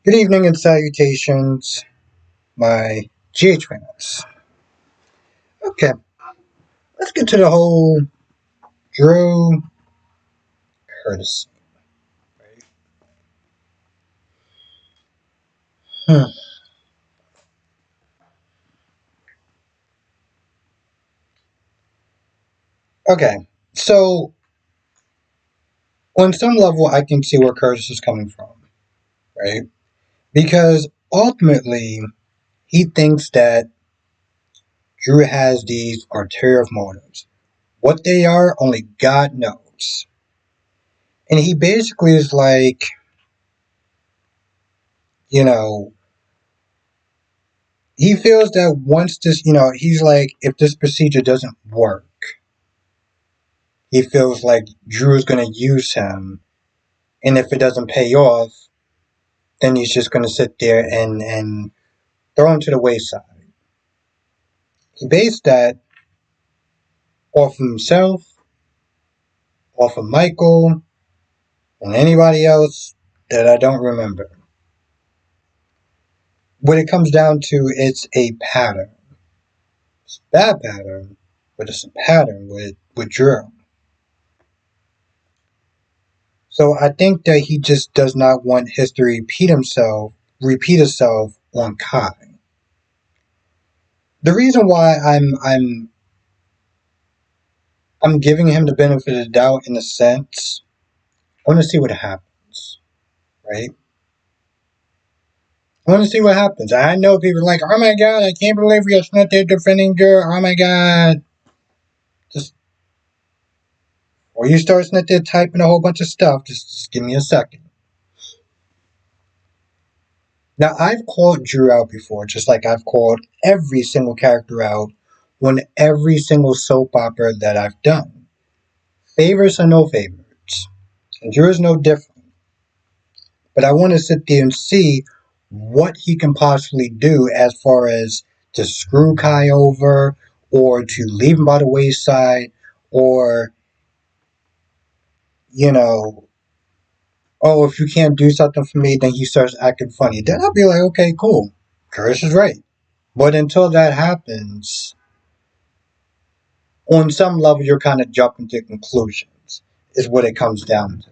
Good evening and salutations, my GH fans. Okay, let's get to the whole Drew Curtis. Hmm. Okay, so on some level, I can see where Curtis is coming from, right? Because ultimately, he thinks that Drew has these ulterior motives. What they are, only God knows. And he basically is like, you know, he feels that once this, he's like, if this procedure doesn't work, he feels like Drew's going to use him. And if it doesn't pay off, then he's just going to sit there and throw him to the wayside. He based that off of himself, off of Michael, and anybody else that I don't remember. What it comes down to, it's a pattern. It's a bad pattern, but it's a pattern with Drew. So I think that he just does not want history repeat itself on Kai. The reason why I'm giving him the benefit of the doubt in a sense, I want to see what happens, right? I want to see what happens. I know people are like, oh my god, I can't believe you're not there defending Drew. Oh my god. Just, or you start sitting there typing a whole bunch of stuff, just give me a second. Now, I've called Drew out before, just like I've called every single character out on every single soap opera that I've done. Favorites or no favorites. And Drew is no different. But I want to sit there and see what he can possibly do as far as to screw Kai over or to leave him by the wayside or, you know, oh, if you can't do something for me, then he starts acting funny. Then I'll be like, okay, cool. Curtis is right. But until that happens, on some level, you're kind of jumping to conclusions, is what it comes down to.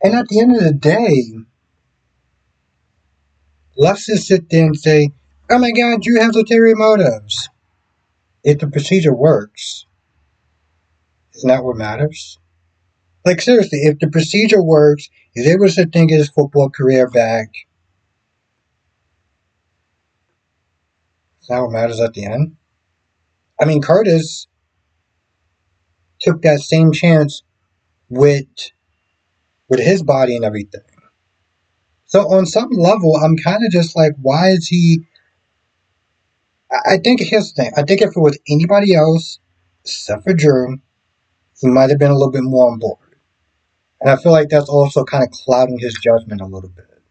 And at the end of the day, let's just sit there and say, oh my god, you have ulterior motives. If the procedure works, isn't that what matters? Like, seriously, if the procedure works, he's able to sit there and get his football career back, is that what matters at the end? I mean, Curtis took that same chance with his body and everything. So on some level, I'm kind of just like, why is he? I think here's the thing. I think if it was anybody else, except for Drew, he might have been a little bit more on board. And I feel like that's also kind of clouding his judgment a little bit.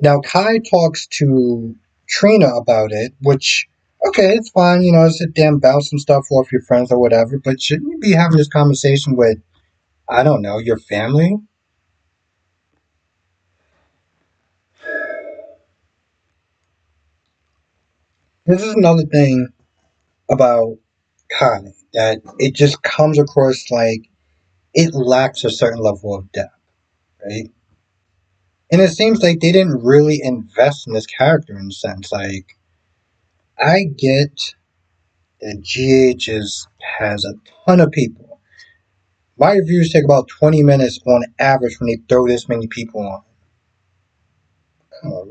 Now, Kai talks to Trina about it, which, okay, it's fine, sit there and bounce some stuff off your friends or whatever, but shouldn't you be having this conversation with, I don't know, your family? This is another thing about Kai, that it just comes across like it lacks a certain level of depth, right? And it seems like they didn't really invest in this character in a sense. Like, I get that has a ton of people. My reviews take about 20 minutes on average when they throw this many people on.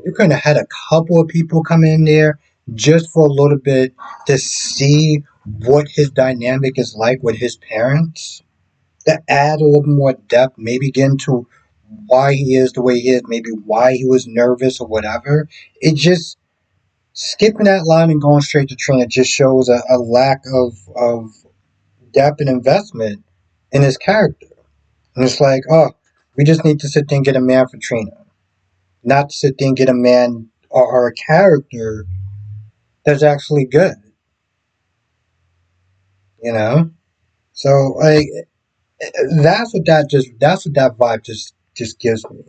You couldn't have had a couple of people come in there just for a little bit to see what his dynamic is like with his parents. To add a little more depth, maybe get into why he is the way he is, maybe why he was nervous or whatever. It just skipping that line and going straight to Trina just shows a lack of depth and investment in his character. And it's like, oh, we just need to sit there and get a man for Trina. Not sit there and get a man or a character that's actually good. You know? So like that's what that vibe just just gives me.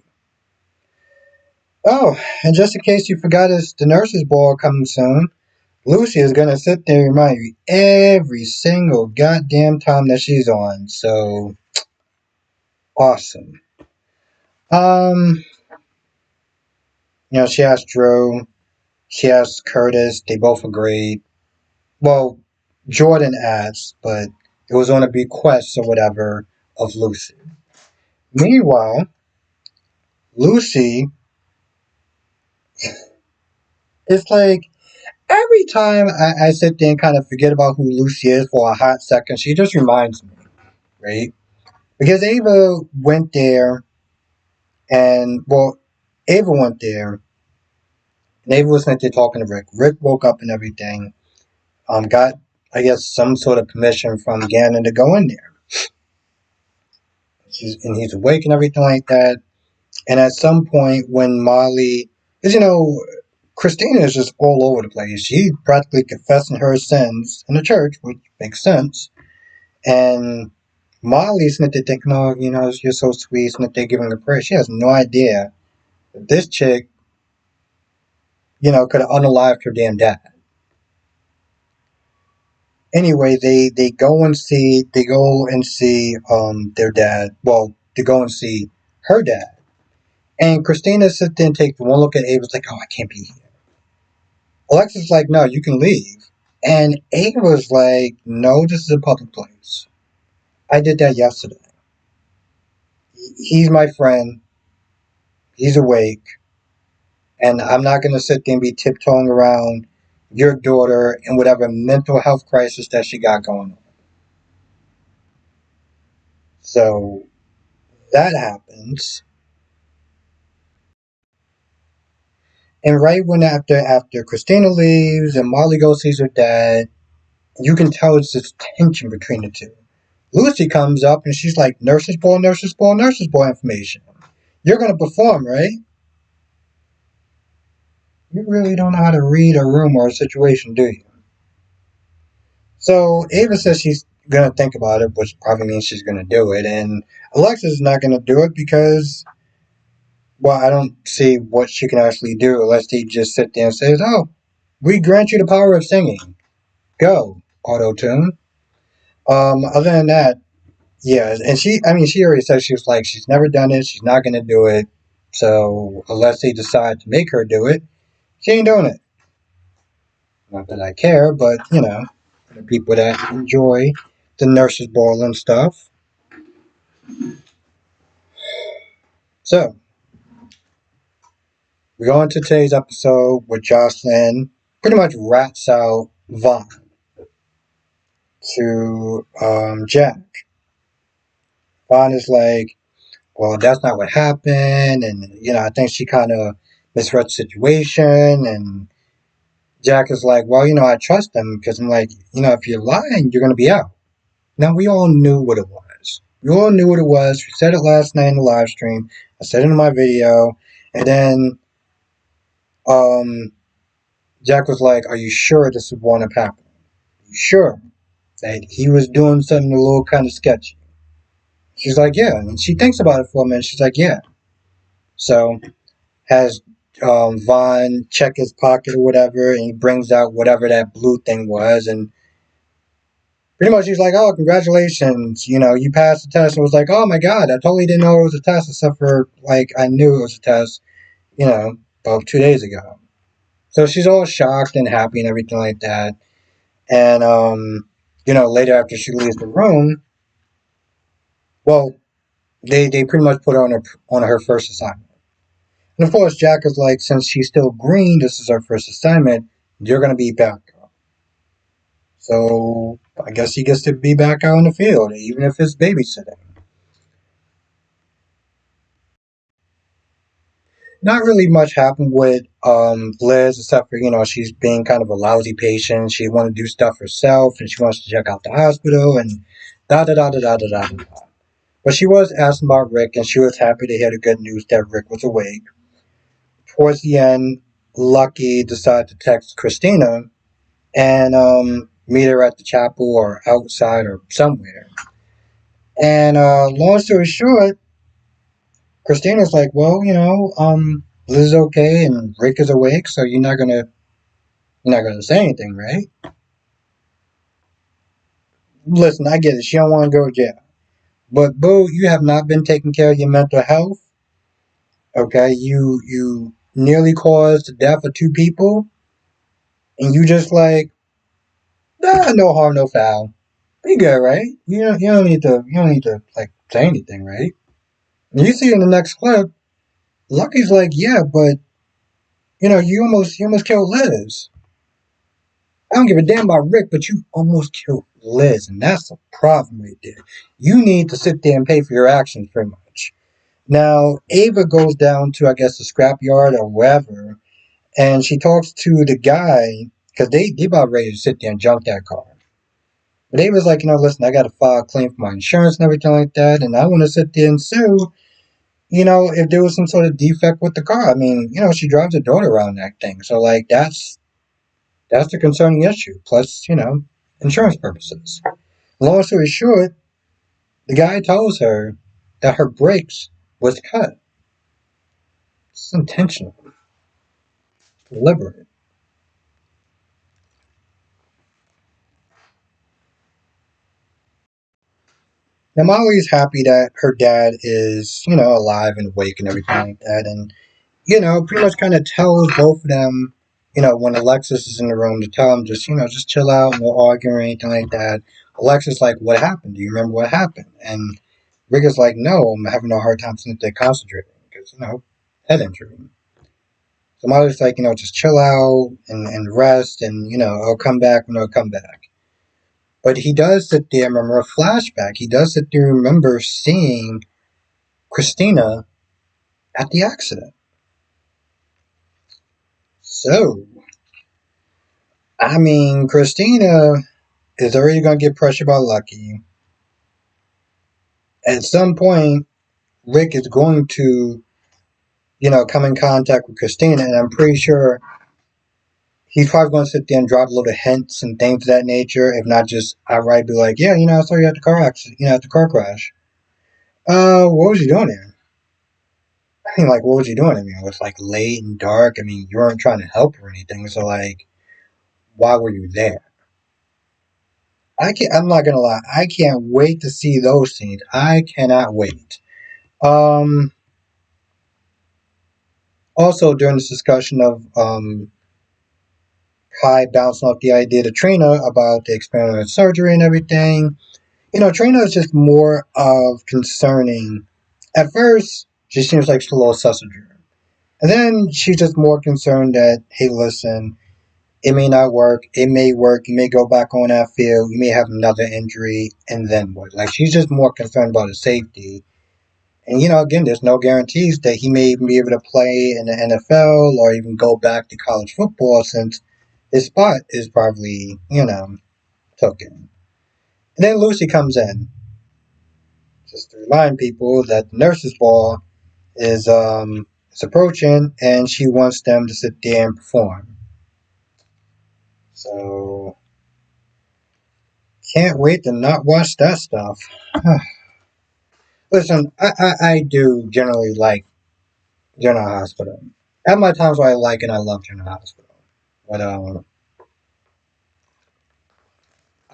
Oh, and just in case you forgot, it's the nurses' ball coming soon. Lucy is gonna sit there and remind you every single goddamn time that she's on. So awesome. Um, she asked Drew, she asked Curtis. They both agreed. Well, Jordan asked, but it was on a bequest or whatever of Lucy. Meanwhile, Lucy, it's like every time I sit there and kind of forget about who Lucy is for a hot second, she just reminds me, right? Because Ava went there and, well, Ava went there and Ava was sent there talking to Rick. Rick woke up and everything, got, I guess, some sort of permission from Gannon to go in there. And he's awake and everything like that. And at some point, when Molly, because Christina is just all over the place. She's practically confessing her sins in the church, which makes sense. And Molly's not there thinking, oh, you're so sweet, it's not there giving her prayer. She has no idea that this chick, could have unalived her damn dad. Anyway, they go and see their dad. Well, they go and see her dad. And Christina sits there and takes one look at Ava's like, oh, I can't be here. Alexa's like, no, you can leave. And Ava's like, no, this is a public place. I did that yesterday. He's my friend. He's awake. And I'm not going to sit there and be tiptoeing around your daughter and whatever mental health crisis that she got going on. So that happens. And right when after Christina leaves and Molly goes sees her dad, you can tell it's this tension between the two. Lucy comes up and she's like, nurses ball, nurses ball, nurses ball information. You're going to perform, right? You really don't know how to read a room or a situation, do you? So Ava says she's going to think about it, which probably means she's going to do it. And Alexa's not going to do it because, well, I don't see what she can actually do unless they just sit there and says, oh, we grant you the power of singing. Go, auto-tune. Other than that, yeah, and she already said she's never done it, she's not going to do it. So unless they decide to make her do it, she ain't doing it. Not that I care, but, for the people that enjoy the nurses ball and stuff. So, we go into today's episode where Jocelyn pretty much rats out Vaughn to Jack. Vaughn is like, well, that's not what happened, and, I think she kind of misread the situation, and Jack is like, well, I trust him because I'm like, if you're lying, you're going to be out. Now, we all knew what it was. We all knew what it was. We said it last night in the live stream. I said it in my video. And then Jack was like, are you sure this would want to happen? Are you sure that he was doing something a little kind of sketchy? She's like, yeah. And she thinks about it for a minute. She's like, yeah. So has Vaughn check his pocket or whatever, and he brings out whatever that blue thing was, and pretty much he's like, oh, congratulations, you passed the test. And was like, oh my God, I totally didn't know it was a test, except for, like, I knew it was a test, about 2 days ago. So she's all shocked and happy and everything like that. And, later after she leaves the room, well, they pretty much put her on her first assignment. And of course, Jack is like, since she's still green, this is her first assignment, you're going to be back. So I guess he gets to be back out in the field, even if it's babysitting. Not really much happened with Liz, except for, she's being kind of a lousy patient. She wants to do stuff herself, and she wants to check out the hospital, and da da da da da da da da. But she was asking about Rick, and she was happy to hear the good news that Rick was awake. Towards the end, Lucky decided to text Christina and meet her at the chapel or outside or somewhere. And long story short, Christina's like, well, Liz is okay and Rick is awake, so you're not gonna say anything, right? Listen, I get it. She don't want to go to jail, but boo, you have not been taking care of your mental health. Okay, you nearly caused the death of two people, and you just like, no harm, no foul. Be good, right? You don't need to like say anything, right? And you see in the next clip, Lucky's like, yeah, but you almost killed Liz. I don't give a damn about Rick, but you almost killed Liz, and that's the problem right there. You need to sit there and pay for your actions, pretty much. Now, Ava goes down to, I guess, the scrapyard or wherever, and she talks to the guy, because they about ready to sit there and junk that car. But Ava's like, listen, I got to file a claim for my insurance and everything like that, and I want to sit there and sue, if there was some sort of defect with the car. I mean, she drives her daughter around that thing, so, like, that's the concerning issue. Plus, insurance purposes. Long story short, the guy tells her that her brakes was cut. It's intentional, deliberate. Now, Molly's happy that her dad is, alive and awake and everything like that. And, pretty much kind of tells both of them, when Alexis is in the room to tell them just chill out, no arguing or anything like that. Alexis like, what happened? Do you remember what happened? And Rick is like, no, I'm having a hard time concentrating because, head injury. So Molly's like, just chill out and rest and, I'll come back when I'll come back. But he does sit there and remember a flashback. He does sit there and remember seeing Christina at the accident. So, I mean, Christina is already going to get pressured by Lucky. At some point, Rick is going to, come in contact with Christina, and I'm pretty sure he's probably going to sit there and drop little hints and things of that nature, if not just outright be like, yeah, I saw you at the car accident, at the car crash. What was you doing there? I mean, like, what was you doing? I mean, it was like late and dark. I mean, you weren't trying to help or anything, so like, why were you there? I'm not gonna lie, I can't wait to see those scenes. I cannot wait. Um, Also during this discussion of Kai bouncing off the idea to Trina about the experimental surgery and everything, Trina is just more of concerning. At first, she seems like she's a little sus of Drew. And then she's just more concerned that, hey, listen, it may not work. It may work. You may go back on that field. You may have another injury. And then what? Like, she's just more concerned about his safety. And, again, there's no guarantees that he may even be able to play in the NFL or even go back to college football since his spot is probably, taken. And then Lucy comes in just to remind people that the nurse's ball is approaching and she wants them to sit there and perform. So can't wait to not watch that stuff. Listen, I do generally like General Hospital. At my times where I like and I love General Hospital. But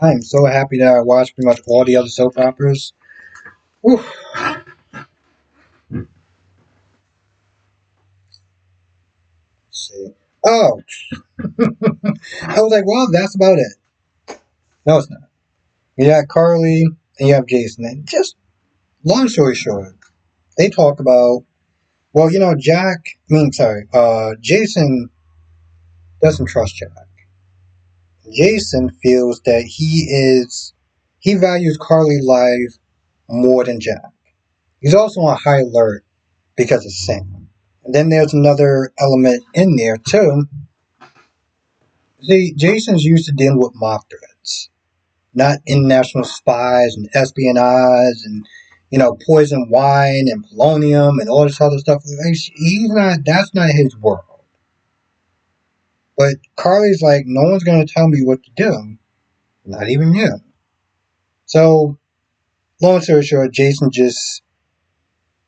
I am so happy that I watched pretty much all the other soap operas. Whew. Let's see. Oh, I was like, well, that's about it. No, it's not. You got Carly and you have Jason. And just long story short, they talk about, well, Jason doesn't trust Jack. Jason feels that he values Carly's life more than Jack. He's also on high alert because of Sam. And then there's another element in there too. See, Jason's used to dealing with mob threats, not international spies and espionage and poison wine and polonium and all this other stuff. He's not. That's not his world. But Carly's like, no one's going to tell me what to do, not even you. So, long story short, Jason just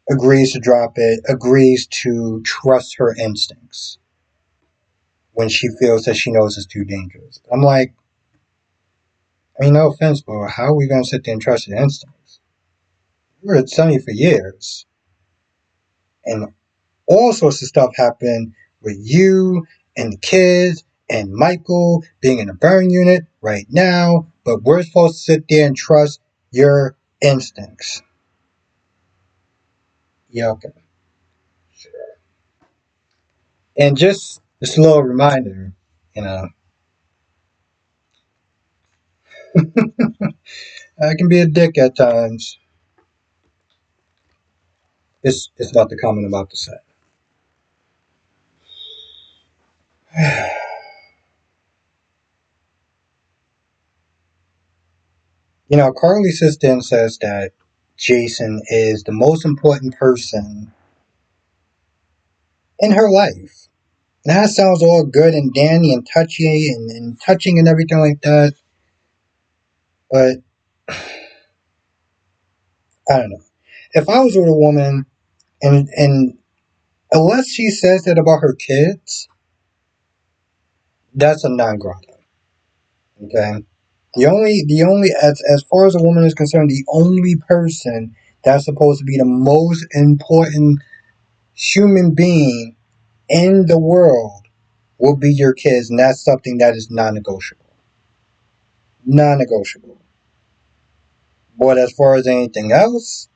agrees to drop it, agrees to trust her instincts when she feels that she knows it's too dangerous. I'm like, I mean, no offense, but how are we going to sit there and trust your instincts? We were at Sunny for years, and all sorts of stuff happened with you and the kids and Michael being in a burn unit right now, but we're supposed to sit there and trust your instincts. Yeah, okay. Sure. And just a little reminder, you know, I can be a dick at times. It's not the comment I'm about to say. You know, Carly sits there and says that Jason is the most important person in her life. That sounds all good and dandy and touchy and touching and everything like that, but I don't know. If I was with a woman and unless she says that about her kids, that's a non grata. Okay. The only as far as a woman is concerned, the only person that's supposed to be the most important human being in the world will be your kids, and that's something that is non negotiable. Non negotiable. But as far as anything else,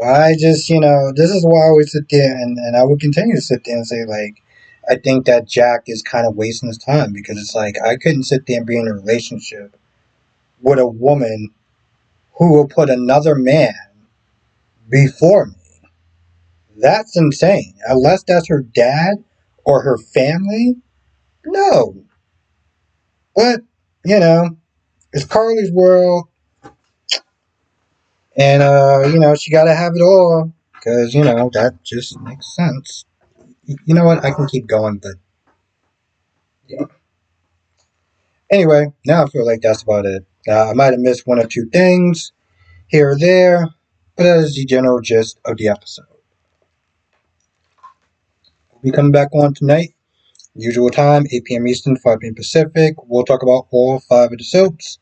I just, this is why I always sit there and I would continue to sit there and say, like, I think that Jack is kind of wasting his time because it's like I couldn't sit there and be in a relationship with a woman who will put another man before me. That's insane. Unless that's her dad or her family, no. But, it's Carly's world, and, she got to have it all because, that just makes sense. You know what? I can keep going, but yeah. Anyway, now I feel like that's about it. I might have missed one or two things here or there, but that is the general gist of the episode. We'll be coming back on tonight, usual time, 8 p.m. Eastern, 5 p.m. Pacific. We'll talk about all 5 of the soaps.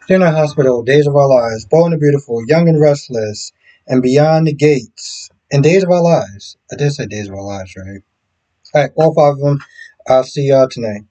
Dinner Hospital, Days of Our Lives, Bold and the Beautiful, Young and Restless, and Beyond the Gates, and Days of Our Lives. I did say Days of Our Lives, right? Alright, all 5 of them. I'll see y'all tonight.